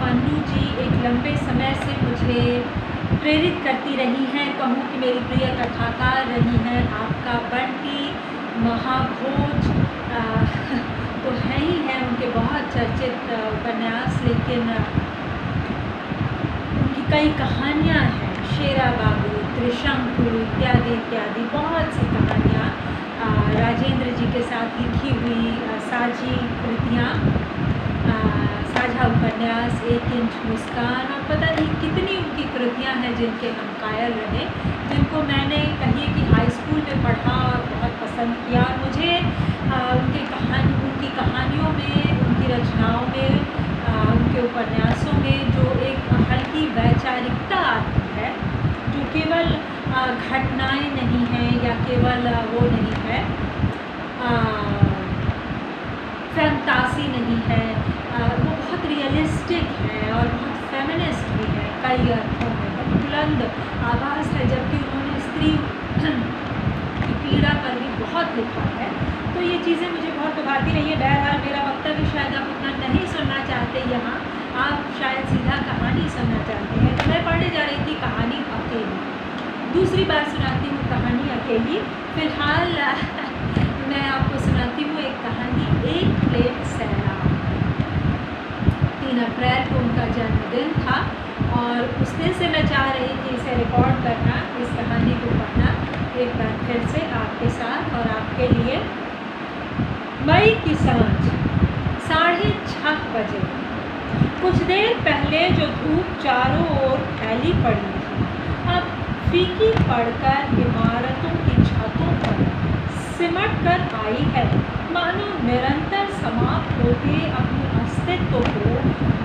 अन्नू जी एक लंबे समय से मुझे प्रेरित करती रही हैं, कहूँ कि मेरी प्रिय कथाकार रही हैं। आपका बंटी, महाभोज तो है ही हैं, उनके बहुत चर्चित उपन्यास, लेकिन उनकी कई कहानियाँ हैं, शेरा बाबू, त्रिशंकु इत्यादि इत्यादि, बहुत सी कहानियाँ राजेंद्र जी के साथ लिखी हुई साझी कृतियाँ, साझा उपन्यास, 1 इंच मुस्कान, और पता नहीं कितनी उनकी कृतियाँ हैं जिनके हम कायल रहे, जिनको मैंने कहिए कि हाई स्कूल में पढ़ा और बहुत पसंद किया। और मुझे उनकी कहानियों में, उनकी रचनाओं में, उनके उपन्यासों में जो एक हल्की वैचारिकता आती है, जो केवल घटनाएं नहीं हैं या केवल वो नहीं है, फैंटासी नहीं है, वो बहुत रियलिस्टिक है और बहुत फेमिनिस्ट भी है कई अर्थों में, बहुत बुलंद आवाज़ है, जबकि उन्होंने स्त्री की पीड़ा पर भी बहुत लिखा है। तो ये चीज़ें मुझे बहुत लुभाती रही है। बहरहाल मेरा वक्तव्य शायद आप उतना नहीं सुनना चाहते, यहाँ आप शायद सीधा कहानी सुनना चाहते हैं। तो मैं पढ़ने जा रही थी कहानी अकेली, दूसरी बार सुनाती हूँ कहानी अकेली। फिलहाल मैं आपको सुनाती हूँ एक कहानी, एक प्लेट सैलाब। 3 अप्रैल को उनका जन्मदिन था और उस दिन से मैं चाह रही थी इसे रिकॉर्ड करना, इस कहानी को पढ़ना एक बार फिर से आपके साथ और आपके लिए। मई की सांझ 6:30 बजे, कुछ देर पहले जो धूप चारों ओर फैली पड़ी थी, अब फीकी पड़कर इमारतों की छतों पर सिमट कर आई है, मानो निरंतर समाप्त होते अपने अस्तित्व को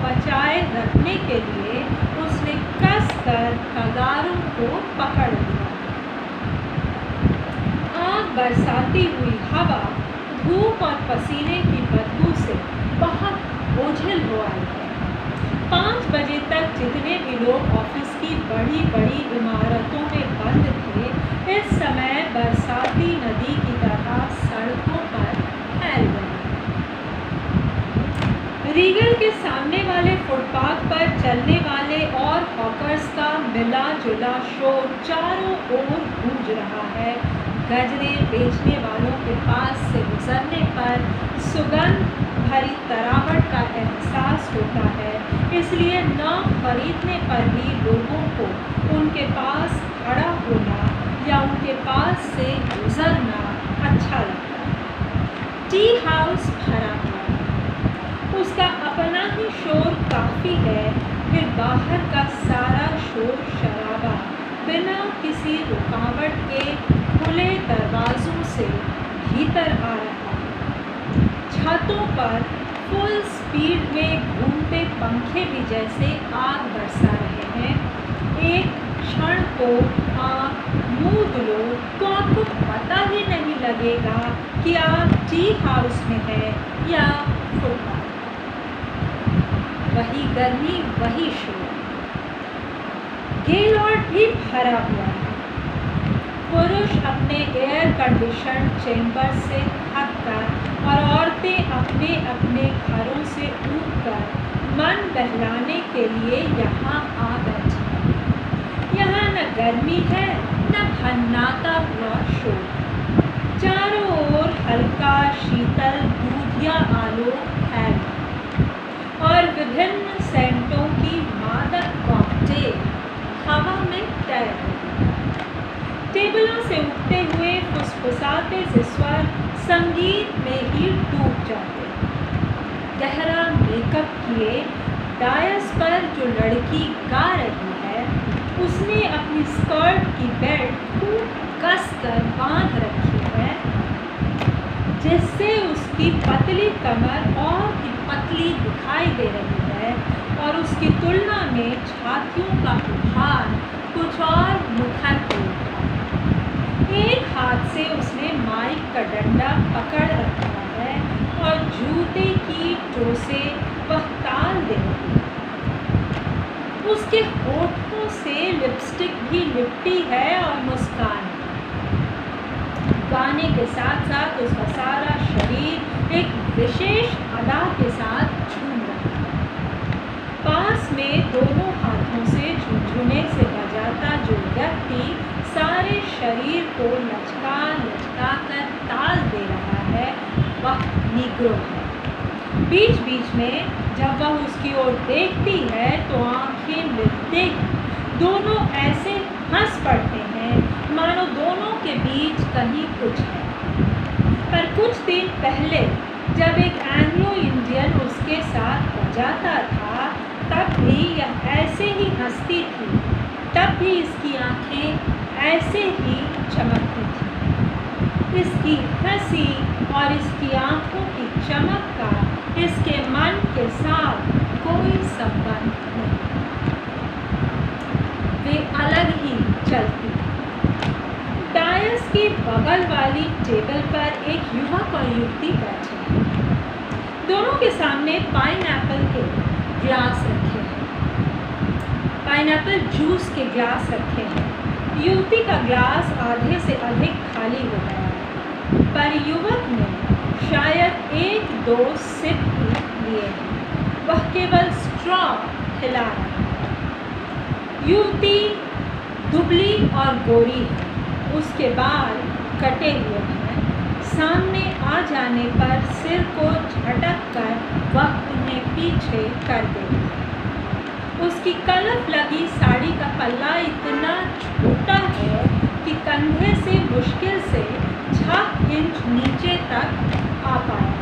बचाए रखने के लिए उसने कसकर कगारों को पकड़ लिया। आग बरसाती हुई हवा धूप और पसीने की बदबू से बहुत बोझिल हो आई है। 5 बजे तक जितने भी लोग ऑफिस की बड़ी बड़ी इमारतों में बंद थे, इस समय बरसाती नदी की तरह सड़कों पर फैल गए। रीगल के सामने वाले फुटपाथ पर चलने वाले और हॉकर्स का मिला जुला शोर चारों ओर गूंज रहा है। गजरे बेचने वालों के पास से गुजरने पर सुगंध भरी तरावट का एहसास होता है, इसलिए न खरीदने पर भी लोगों को उनके पास खड़ा होना या उनके पास से गुजरना अच्छा लगता है। टी हाउस भरा हुआ है, उसका अपना ही शोर काफ़ी है, फिर बाहर का सारा शोर शराबा बिना किसी रुकावट के खुले दरवाज़ों से भीतर आ रहा है। छतों पर फुल स्पीड में घूमते पंखे भी जैसे आग बरसा रहे हैं। एक क्षण को आँख मूंद लो तो आपको पता ही नहीं लगेगा कि आप टी हाउस में हैं या फुटपाथ। वही गर्मी, वही शोर। गेलॉर्ड भी भरा हुआ है। पुरुष अपने एयर कंडीशन चेंबर से थक कर और औरतें अपने अपने घरों से उठकर मन बहलाने के लिए यहाँ आ बैठी हैं। यहाँ न गर्मी है न भन्नाता हुआ शोर। चारों ओर हल्का शीतल दूधिया आलोक है और विभिन्न सेंटों की मादक कॉकटेल हवा में तैर रही। टेबलों से उठते हुए फुसफुसाते से स्वर संगीत में ही डूब जाते। गहरा मेकअप किए डायस पर जो लड़की गा रही है, उसने अपनी स्कर्ट की बेल्ट खूब कसकर बांध रखी है, जिससे उसकी पतली कमर और भी पतली दिखाई दे रही है और उसकी तुलना में छातियों का भार कुछ और मुखर हो उठा। एक हाथ से उसने माइक का डंडा पकड़ रखा है और जूते की टो से वह ताल दे रही है। उसके होठों से लिपस्टिक भी लिपटी है और मुस्कान। गाने के साथ साथ उसका सारा शरीर एक विशेष अदा के साथ झूम रहा है। पास शरीर को लचका लचका कर ताल दे रहा है वह नीग्रो है। बीच बीच में जब वह उसकी ओर देखती है तो आंखें मिलते ही दोनों ऐसे हंस पड़ते हैं मानो दोनों के बीच कहीं कुछ है। पर कुछ दिन पहले जब एक एंग्लो इंडियन उसके साथ बजाता था तब भी यह ऐसे ही हंसती थी, तब भी इसकी आंखें ऐसे ही चमकती थी। इसकी हंसी और इसकी आंखों की चमक का इसके मन के साथ कोई संबंध नहीं, वे अलग ही चलती। डायस की बगल वाली टेबल पर एक युवक और युवती बैठे हैं। दोनों के सामने पाइनएप्पल के ग्लास रखे हैं, पाइनएप्पल जूस के ग्लास रखे हैं। युवती का ग्लास आधे से अधिक खाली हो गया है, पर युवक ने शायद 1-2 सिप ही लिए हैं। वह केवल स्ट्रॉ हिला रहा है। युवती दुबली और गोरी है, उसके बाल कटे हुए हैं। सामने आ जाने पर सिर को झटक कर वह उन्हें पीछे कर देती है। उसकी कलफ लगी साड़ी का पल्ला इतना छोटा है कि कंधे से मुश्किल से 6 इंच नीचे तक आ पाया।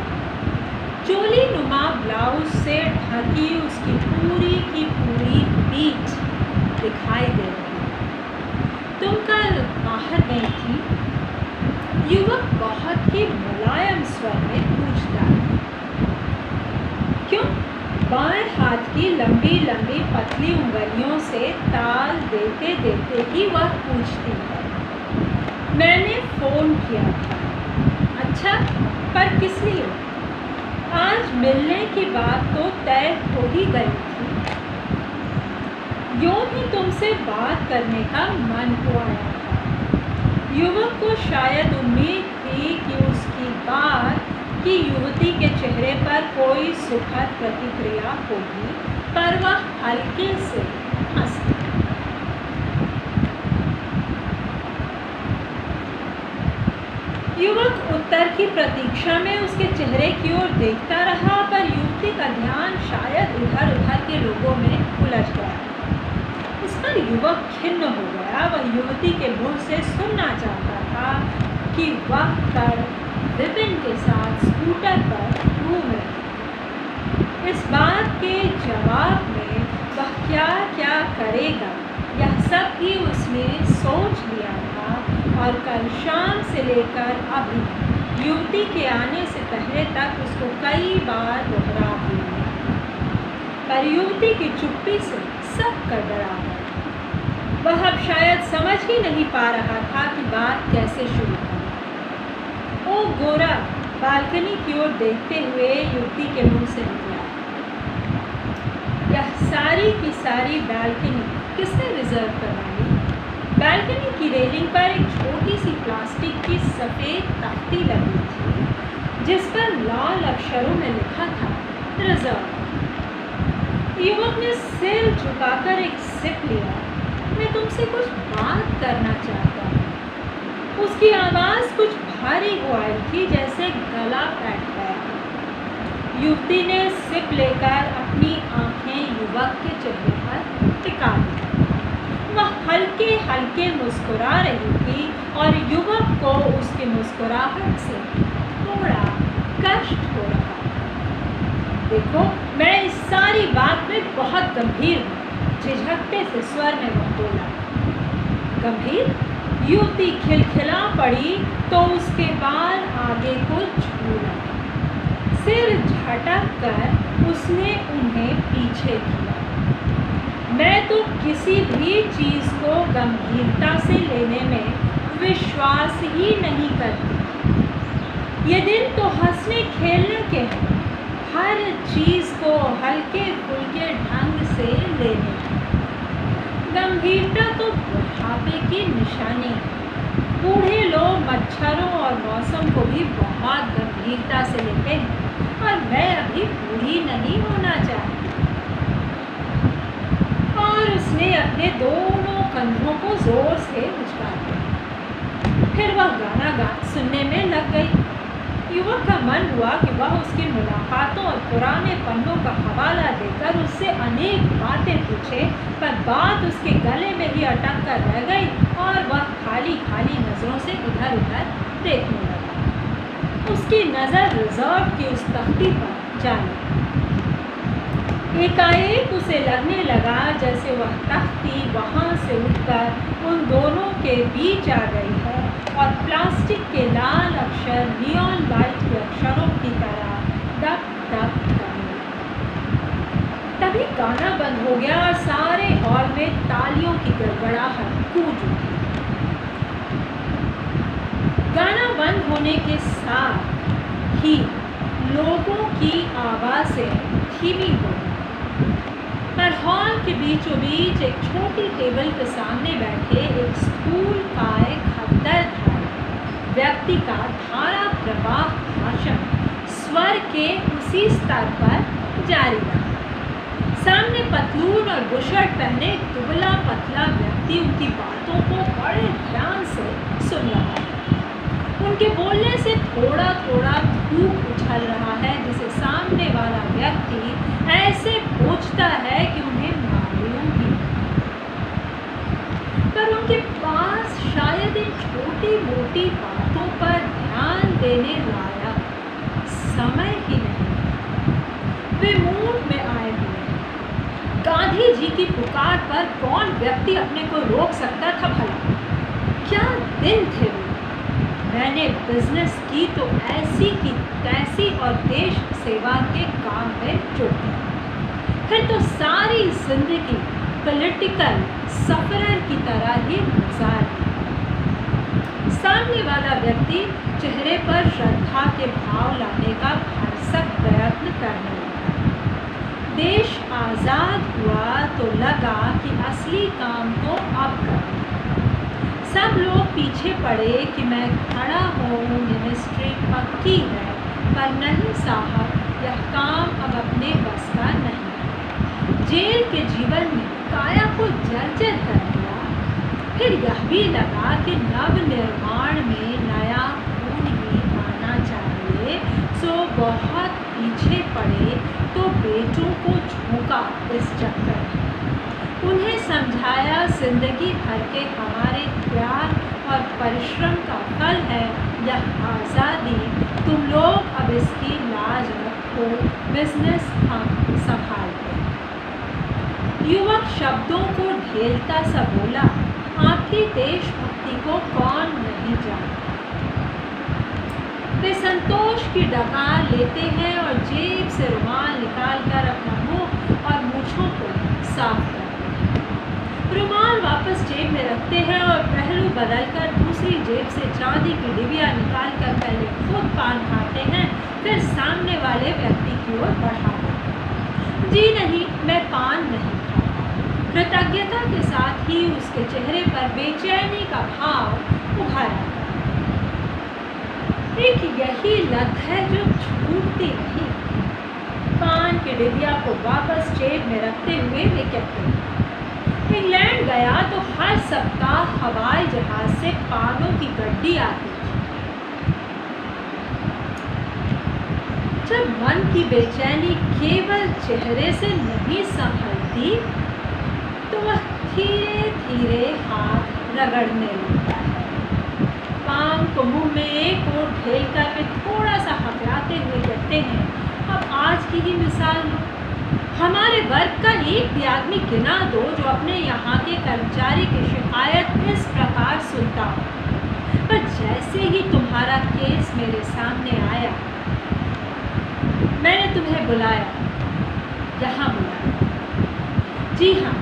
चोली नुमा ब्लाउज से ढकी उसकी पूरी की पूरी पीठ दिखाई दे रही है। तुम कल बाहर गई थी? युवक बहुत ही मुलायम स्वर में पूछता है। क्यों? बाएं हाथ की लंबी लंबी पतली उंगलियों से ताल देते देते ही वह पूछती है। मैंने फ़ोन किया था। अच्छा, पर किस लिए? आज मिलने की बात तो तय हो ही गई थी। यूं ही तुमसे बात करने का मन हो आया था। युवक को शायद उम्मीद थी कि उसकी बात कि युवती के चेहरे पर कोई सुखद प्रतिक्रिया होगी, पर वह हल्के से हंसती। युवक उत्तर की प्रतीक्षा में उसके चेहरे की ओर देखता रहा, पर युवती का ध्यान शायद इधर उधर के लोगों में उलझ गया। इस पर युवक खिन्न हो गया। वह युवती के मुंह से सुनना चाहता था कि वह कल विपिन के साथ स्कूटर पर घूम रही। इस बात के जवाब में वह क्या क्या करेगा यह सब भी उसने सोच लिया था, और कल शाम से लेकर अभी युवती के आने से पहले तक उसको कई बार दोहरा दिया। पर युवती की चुप्पी से सब गड़बड़ा है। वह अब शायद समझ ही नहीं पा रहा था कि बात कैसे शुरू करें। ओ गोरा बालकनी की ओर देखते हुए युवती के मुंह से निकला। यह सारी की सारी बालकनी किसने रिजर्व करवाई? बालकनी की रेलिंग पर एक छोटी सी प्लास्टिक की सफ़ेद तख्ती लगी थी, जिस पर लाल अक्षरों में लिखा था रिजर्व। युवक ने सिर झुकाकर एक सिप लिया। मैं तुमसे कुछ बात करना चाहता हूँ। उसकी आवाज़ कुछ भारी हो आई थी, जैसे गला बैठ गया। युवती ने सिप लेकर अपनी आंखें युवक के चेहरे पर टिका दी। वह हल्के हल्के मुस्कुरा रही थी और युवक को उसकी मुस्कुराहट से थोड़ा कष्ट हो रहा था। देखो, मैं इस सारी बात में बहुत गंभीर हूँ, झिझकते से स्वर में वह बोला। गंभीर? युवती खिलखिला पड़ी तो उसके बाल आगे को झूला। सिर झटक कर उसने उन्हें पीछे किया। मैं तो किसी भी चीज़ को गंभीरता से लेने में विश्वास ही नहीं करती। ये दिन तो हंसने खेलने के हैं, हर चीज़ को हल्के फुल्के ढंग से लेने की। गंभीरता तो बुढ़ापे की निशानी है। बूढ़े लोग मच्छरों और मौसम को भी बहुत गंभीरता से लेते हैं, और मैं अभी बूढ़ी नहीं होना चाहती। और उसने अपने दोनों कंधों को जोर से उचका दिया। फिर वह गाना सुनने में लग गई। युवक का मन हुआ कि वह उसकी मुलाकातों और पुराने पन्नों का हवाला देकर उससे अनेक बातें पूछे, पर बात उसके गले में ही अटक कर रह गई और वह खाली खाली नज़रों से इधर उधर देखने लगा। उसकी नज़र रिजर्व की उस तख्ती पर जा लगी। एकाएक उसे लगने लगा जैसे वह तख्ती वहाँ से उठकर उन दोनों के बीच आ गई है और प्लास्टिक के लाल अक्षर नियॉन लाइट के अक्षरों की तरह दब दब करने लगे। तभी गाना बंद हो गया और सारे हॉल में तालियों की गड़गड़ाहट गूंज उठी। गाना बंद होने के साथ ही लोगों की आवाज़ें धीमी हो गई, पर हॉल के बीचों बीच एक छोटी टेबल के सामने बैठे एक स्कूल का एक खद्दर व्यक्ति का धारा प्रवाह भाषण स्वर के उसी स्तर पर जारी रहा। सामने पतलून और बुशर्ट पहने दुबला पतला व्यक्ति उनकी बातों को बड़े ध्यान से सुन रहा है। उनके बोलने से थोड़ा थोड़ा धूप उछल रहा है, जिसे सामने वाला व्यक्ति ऐसे पूछता है कि उन्हें मालूम ही, पर उनके पास शायद इन छोटी मोटी बातों पर ध्यान देने लायक समय ही नहीं। वे मूड में आए हुए हैं। गांधी जी की पुकार पर कौन व्यक्ति अपने को रोक सकता था भला? क्या दिन थे वे! मैंने बिजनेस की तो ऐसी की तैसी और देश सेवा के काम में जुट गई। फिर तो सारी जिंदगी पॉलिटिकल सफरर की तरह ही गुजार दी। सामने वाला व्यक्ति चेहरे पर श्रद्धा के भाव लाने का भरसक प्रयत्न करने लगा। देश आज़ाद हुआ तो लगा कि असली काम तो अब करना। सब लोग पीछे पड़े कि मैं खड़ा हूँ, मिनिस्ट्री पक्की है, पर नहीं साहब, यह काम अब अपने बस का नहीं। जेल के जीवन में काया को जर्जर कर दिया। फिर यह भी लगा कि नव निर्माण में नया खून ही आना चाहिए, सो बहुत पीछे पड़े तो बेटों को झोंका इस चक्कर में। उन्हें समझाया जिंदगी भर के हमारे त्याग और परिश्रम का फल है यह आज़ादी। तुम लोग अब इसकी लाज रखो, बिजनेस हम संभालते। युवक शब्दों को ढेलता सा बोला, आपकी देशभक्ति को कौन नहीं जानता। वे संतोष की डकार लेते हैं और जेब से रुमाल निकालकर अपना मुंह और मूंछों को साफ करते हैं। रुमाल वापस जेब में रखते हैं और पहलू बदलकर दूसरी जेब से चांदी की डिबिया निकालकर पहले खुद पान खाते हैं, फिर सामने वाले व्यक्ति की ओर बढ़ाते हैं। जी नहीं, मैं पान नहीं खाता। कृतज्ञता के साथ ही उसके चेहरे पर बेचैनी का भाव उभर आता है। एक यही लत है जो छूटती नहीं। पान की डिबिया को वापस जेब में रखते हुए वे कहते हैं, इंग्लैंड गया तो हर सप्ताह हवाई जहाज से पानों की गड्डी आती थी। जब मन की बेचैनी केवल चेहरे से नहीं संभलती, तो वह धीरे धीरे हाथ रगड़ने लगता है। पान को मुंह में एक और ढेलकर वे थोड़ा सा हकलाते हुए कहते हैं, अब आज की ही मिसाल लो। हमारे वर्ग का एक भी आदमी गिना दो जो अपने यहाँ के कर्मचारी की शिकायत इस प्रकार सुनता हो। पर जैसे ही तुम्हारा केस मेरे सामने आया, मैंने तुम्हें बुलाया, यहाँ बुलाया। जी हाँ,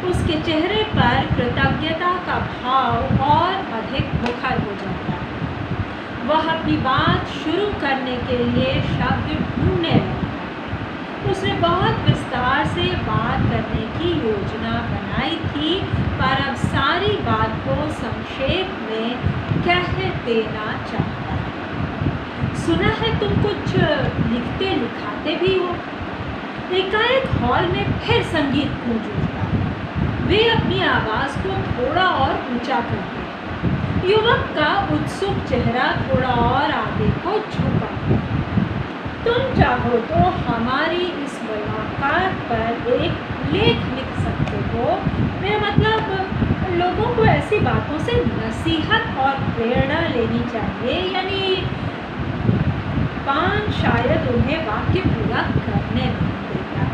उसके चेहरे पर कृतज्ञता का भाव और अधिक मुखर हो जाता है। वह अपनी बात शुरू करने के लिए शब्द ढूंढने लगता है। उसने बहुत विस्तार से बात करने की योजना बनाई थी, पर अब सारी बात को संक्षेप में कह देना चाहता है। सुना है तुम कुछ लिखते लिखाते भी हो। एकाएक हॉल में फिर संगीत गूंज उठता। वे अपनी आवाज़ को थोड़ा और ऊंचा करते हैं। युवक का उत्सुक चेहरा थोड़ा और आगे को झुका। तुम चाहो तो हमारी इस मुलाकात पर एक लेख लिख सकते हो। मेरा मतलब लोगों को ऐसी बातों से नसीहत और प्रेरणा लेनी चाहिए। यानी पान शायद उन्हें वाक्य पूरा करने नहीं देता।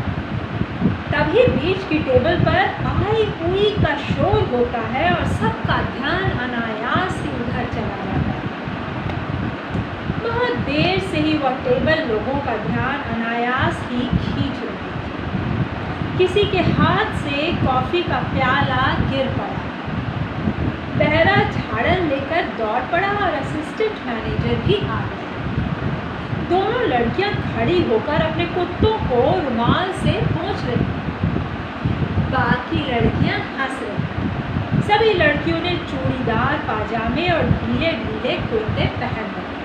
तभी बीच की टेबल पर आई हुई का शोर होता है और सबका ध्यान अनायास ही उधर चला जाता है। बहुत देर से ही वह टेबल लोगों का ध्यान अनायास ही खींच रही थी। किसी के हाथ से कॉफी का प्याला गिर पड़ा। बहरा झाड़न लेकर दौड़ पड़ा और असिस्टेंट मैनेजर भी आ गया। दोनों लड़कियां खड़ी होकर अपने कुत्तों को रुमाल से पोंछ रही। बाकी लड़कियां हंस रही। सभी लड़कियों ने चूड़ीदार पाजामे और ढीले ढीले कुर्ते पहन रखे।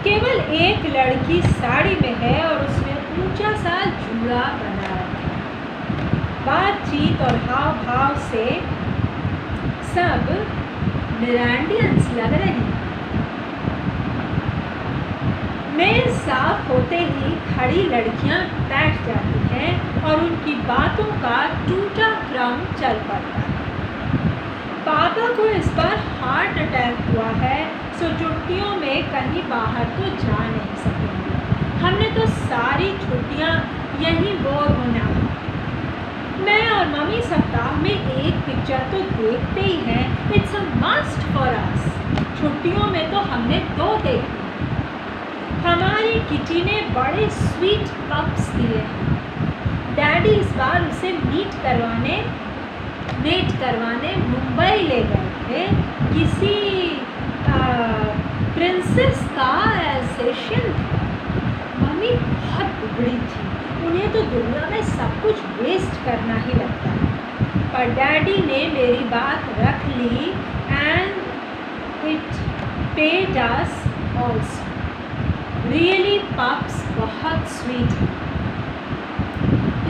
केवल एक लड़की साड़ी में है और उसने ऊंचा सा जूड़ा बना रखा। बातचीत और हाव भाव से सब मिरांडियंस लग रही। मेज साफ होते ही खड़ी लड़कियां बैठ जाती हैं और उनकी बातों का टूटा क्रम चल पड़ता है। पापा को इस बार हार्ट अटैक हुआ है, सो छुट्टियों में कहीं बाहर तो जा नहीं सकेंगे। हमने तो सारी छुट्टियां यहीं बोर होना है। मैं और मम्मी सप्ताह में एक पिक्चर तो देखते ही हैं। It's a must for us. छुट्टियों में तो हमने 2 देखी। हमारी किटी ने बड़े स्वीट पप्स दिए हैं। डैडी इस बार उसे मीट करवाने मुंबई ले गए थे। किसी प्रिंसेस का एल्सेशियन था। मम्मी बहुत बिगड़ी थी। उन्हें तो दुनिया में सब कुछ वेस्ट करना ही लगता है। पर डैडी ने मेरी बात रख ली and it paid us also. Really pups बहुत स्वीट है।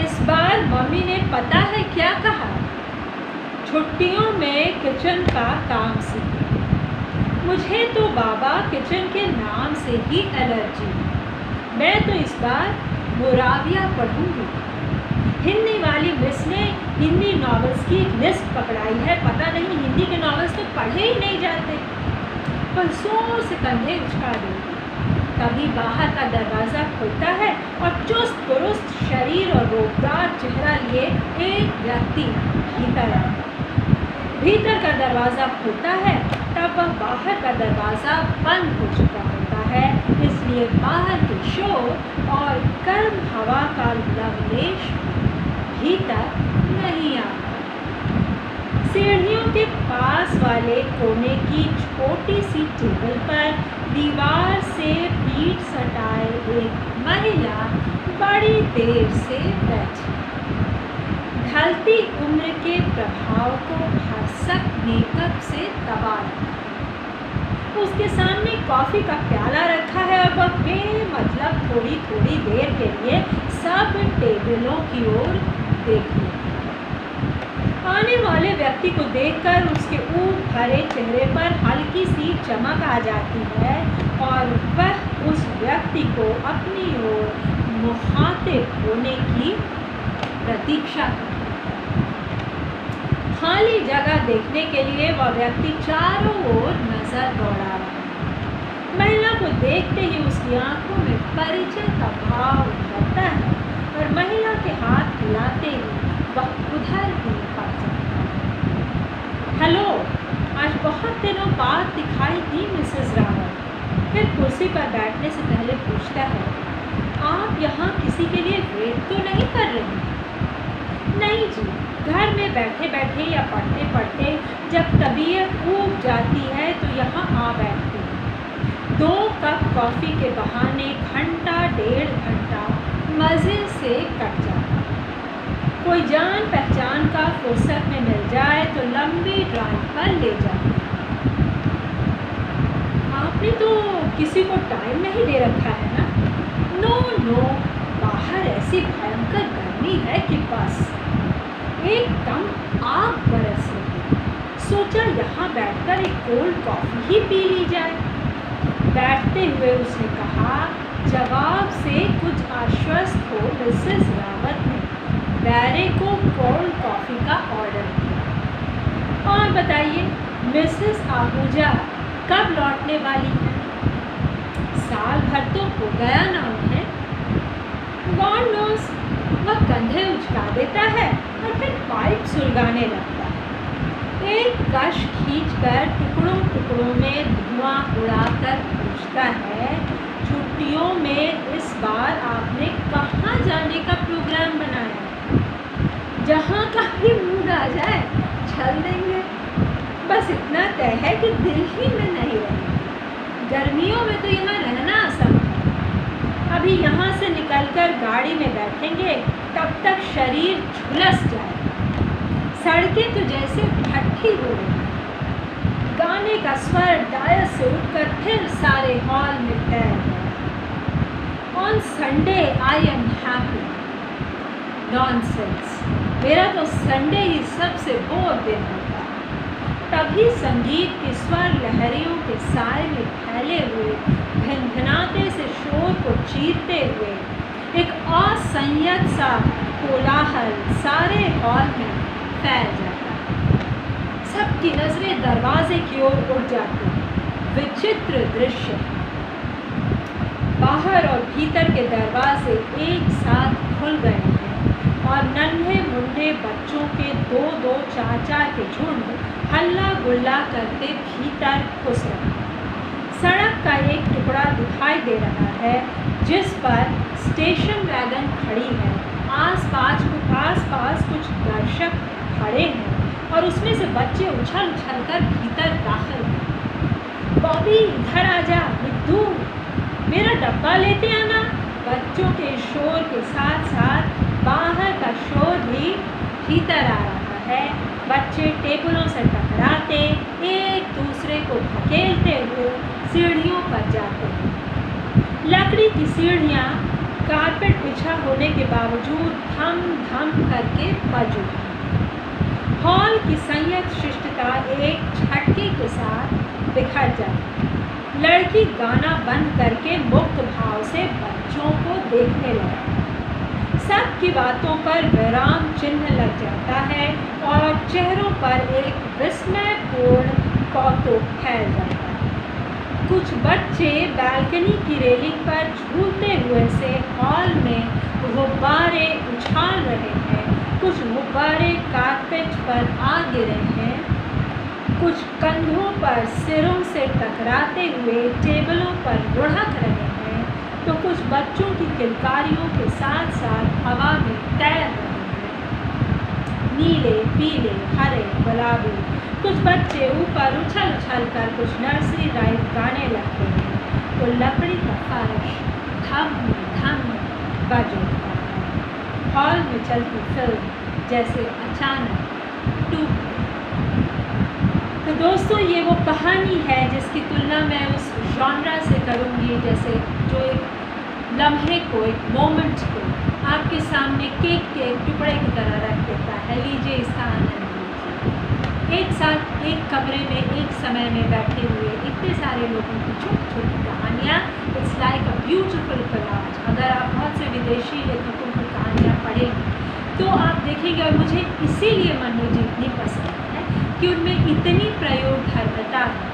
इस बार मम्मी ने पता है क्या कहा? छुट्टियों में किचन का काम सीखा। मुझे तो बाबा किचन के नाम से ही एलर्जी है। मैं तो इस बार मोराविया पढ़ूंगी। हिंदी वाली मिस ने हिंदी नॉवेल्स की एक लिस्ट पकड़ाई है। पता नहीं हिंदी के नॉवेल्स तो पढ़े ही नहीं जाते। पर जोर से कंधे उछाल देती। कभी बाहर का दरवाज़ा खुलता है और चुस्त दुरुस्त शरीर और रोबदार चेहरा लिए एक व्यक्ति भीतर आता है। भीतर का दरवाज़ा खुलता है तब वह बाहर का दरवाज़ा बंद हो चुका होता है। इसलिए बाहर के शोर और गर्म हवा का लवलेश भीतर नहीं आता। सीढ़ियों के पास वाले कोने की छोटी सी टेबल पर दीवार से पीठ सटाए एक महिला बड़ी देर से बैठी। ढलती उम्र के प्रभाव को भरसक मेकअप से दबा रखा। उसके सामने कॉफ़ी का प्याला रखा है और वह बेमतलब थोड़ी थोड़ी देर के लिए सब टेबलों की ओर देखती है। आने वाले व्यक्ति को देखकर उसके ऊब भरे चेहरे पर हल्की सी चमक आ जाती है और वह उस व्यक्ति को अपनी ओर मुखातिब होने की प्रतीक्षा करती है। खाली जगह देखने के लिए वह व्यक्ति चारों ओर नजर दौड़ा रहा है। महिला को देखते ही उसकी आंखों में परिचय का भाव उभरता है और महिला के हाथ हिलाते ही वह उधर ही पड़ जाता है। हेलो, आज बहुत दिनों बाद दिखाई दी मिसेस रावत। फिर कुर्सी पर बैठने से पहले पूछता है, आप यहाँ किसी के लिए वेट तो नहीं कर रही? नहीं जी, घर में बैठे बैठे या पढ़ते पढ़ते जब तबीयत ऊब जाती है तो यहाँ आ बैठती हूँ। 2 कप कॉफ़ी के बहाने घंटा 1.5 घंटा मज़े से कट जाता है। कोई जान पहचान का फुर्सत में मिल जाए तो लंबी ड्राइव पर ले जाते हैं। आपने तो किसी को टाइम नहीं दे रखा है ना? नो, बाहर ऐसी भयंकर गर्मी है कि बस एकदम आग बरस रही है। सोचा यहाँ बैठकर एक कोल्ड कॉफ़ी ही पी ली जाए। बैठते हुए उसने कहा, जवाब से कुछ आश्वस्त हो मिसेस रावत ने बैरे को कोल्ड कॉफ़ी का ऑर्डर किया। और बताइए मिसेस आहूजा कब लौटने वाली है? साल भर तो हो गया ना उन्हें। गॉड नोस, वह कंधे उचका देता है और फिर पाइप सुलगाने लगता है। एक कश खींचकर टुकड़ों टुकड़ों में धुआं उड़ाकर पूछता है, छुट्टियों में इस बार आपने कहाँ जाने का प्रोग्राम बनाया? जहाँ का भी मूड आ जाए चल देंगे। बस इतना तय है कि दिल ही में नहीं रहेंगे। गर्मियों में तो यहाँ रहना असंभव है। अभी यहाँ से निकलकर गाड़ी में बैठेंगे तब तक शरीर झुलस जाए। सड़कें तो जैसे भट्ठी हो रही। गाने का स्वर डायस से उठकर फिर सारे हॉल में तैर गया। On Sunday I am happy. Nonsense, मेरा तो संडे ही सबसे बोर दिन होता है। तभी संगीत की स्वर लहरियों के साए में फैले हुए भिनभिनाते से शोर को चीरते हुए एक असंयत सा कोलाहल सारे हॉल में फैल जाता है। सबकी नजरें दरवाजे की ओर उठ जाती हैं। विचित्र दृश्य। बाहर और भीतर के दरवाजे एक साथ खुल गए हैं और नन्हे मुन्ने बच्चों के दो दो चार चार के झुंड हल्ला गुल्ला करते भीतर घुस रहे हैं। सड़क का एक टुकड़ा दिखाई दे रहा है जिस पर स्टेशन वैगन खड़ी है। आस-पास कुछ दर्शक खड़े हैं और उसमें से बच्चे उछल उछल कर भीतर दाखिल हैं। बॉबी इधर आ जा, मिट्टू मेरा डब्बा लेते आना। बच्चों के शोर के साथ साथ बाहर का शोर भी भीतर आ रहा है। बच्चे टेबलों से टकराते एक दूसरे को धकेलते हुए सीढ़ियों पर जाते हैं। लकड़ी की सीढ़ियाँ कारपेट बिछा होने के बावजूद धम धम करके बज उठी। हॉल की संयत शिष्टता एक झटके के साथ बिखर जाती। लड़की गाना बंद करके मुक्त भाव से बच्चों को देखने लगी। सबकी बातों पर विराम चिन्ह लग जाता है और चेहरों पर एक विस्मयपूर्ण कौतुक फैल जाता है। कुछ बच्चे बालकनी की रेलिंग पर झूलते हुए से हॉल में गुब्बारे उछाल रहे हैं। कुछ गुब्बारे कारपेट पर आ गिरे हैं। कुछ कंधों पर सिरों से टकराते हुए टेबलों पर लुढ़क रहे हैं तो कुछ बच्चों की किलकारियों के साथ साथ हवा में तैर रहे हैं। नीले, पीले, हरे, गुलाबी। कुछ बच्चे ऊपर उछल उछल कर कुछ नर्सरी राइम गाने लगते हैं तो लकड़ी का फर्श धम धम बज उठता है। हॉल में चलती फिल्म जैसे अचानक टूट। तो दोस्तों ये वो कहानी है जिसकी तुलना मैं उस जॉनरा से करूँगी जैसे जो एक लम्हे को, एक मोमेंट को आपके सामने केक के एक टुकड़े की तरह रख देता है। लीजिए इसका आनंद लीजिए। एक साथ एक कमरे में एक समय में बैठे हुए इतने सारे लोगों की छोटी छोटी कहानियाँ, it's like a beautiful collage. अगर आप बहुत से विदेशी लेखकों की कहानियाँ पढ़ेंगे तो आप देखेंगे, और मुझे इसीलिए मनोज जी इतनी पसंद है कि उनमें इतनी प्रयोगधर्मता है।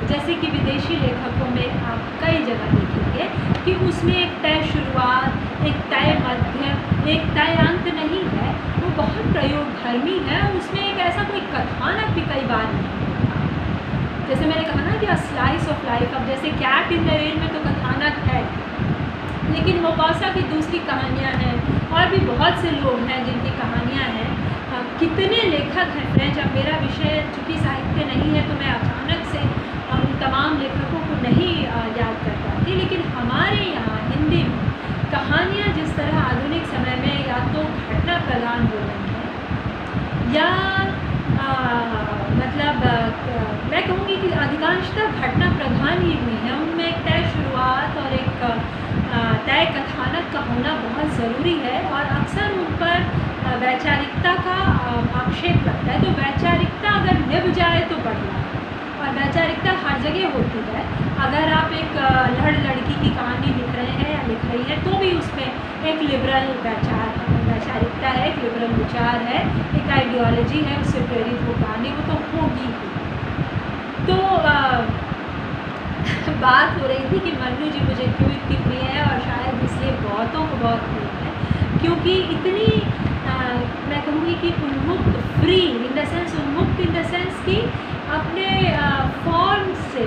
जैसे कि विदेशी लेखकों में आप कई जगह देखेंगे कि उसमें एक तय शुरुआत, एक तय मध्य, एक तय अंत नहीं है। वो बहुत प्रयोगधर्मी है। उसमें एक ऐसा कोई कथानक भी कई बार नहीं होता। जैसे मैंने कहा ना कि अ स्लाइस ऑफ लाइफ। अब जैसे कैट इन द रेन में तो कथानक है, लेकिन मोपासा की दूसरी कहानियाँ हैं और भी बहुत से लोग हैं जिनकी कहानियाँ हैं। कितने लेखक हैं फ्रेंच। अब मेरा विषय चूँकि साहित्य नहीं है तो मैं अचानक से उन तमाम लेखकों को नहीं याद कर पाती, लेकिन हमारे यहाँ हिंदी में कहानियाँ जिस तरह आधुनिक समय में या तो घटना प्रधान हो रही हैं या मैं कहूँगी कि अधिकांशतः घटना प्रधान ही हुई हैं। उनमें एक तय शुरुआत और एक तय कथानक का होना बहुत ज़रूरी है और अक्सर उन पर वैचारिकता का आक्षेप लगता है। तो वैचारिकता अगर निभ जाए तो बढ़िया है। और वैचारिकता हर जगह होती है। अगर आप एक लड़की की कहानी लिख रहे हैं या लिख रही हैं तो भी उसमें एक लिबरल वैचारिकता है, एक लिबरल विचार है, एक आइडियोलॉजी है, उससे प्रेरित वो कहानी वो तो होगी ही। तो बात हो रही थी कि मन्नू जी मुझे क्यों इतनी प्रिय है, और शायद इसलिए बहुतों को बहुत प्रिय है क्योंकि इतनी मैं कहूँगी कि उन्मुक्त, फ्री इन द सेंस, उन्मुक्त इन द सेंस कि अपने फॉर्म से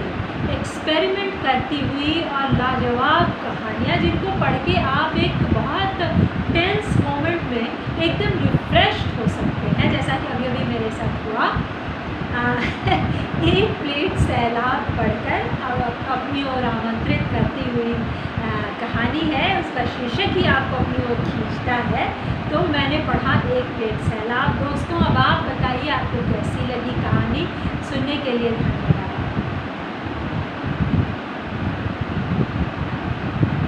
एक्सपेरिमेंट करती हुई और लाजवाब कहानियाँ जिनको पढ़ के आप एक बहुत टेंस मोमेंट में एकदम रिफ्रेश्ड हो सकते हैं, जैसा कि अभी अभी मेरे साथ हुआ। एक प्लेट सैलाब पढ़कर अपनी ओर आमंत्रित करती हुई कहानी है, उसका शीर्षक ही आपको अपनी ओर खींचता है। तो मैंने पढ़ा एक प्लेट सैलाब। दोस्तों अब आप बताइए आपको कैसी लगी कहानी, सुनने के लिए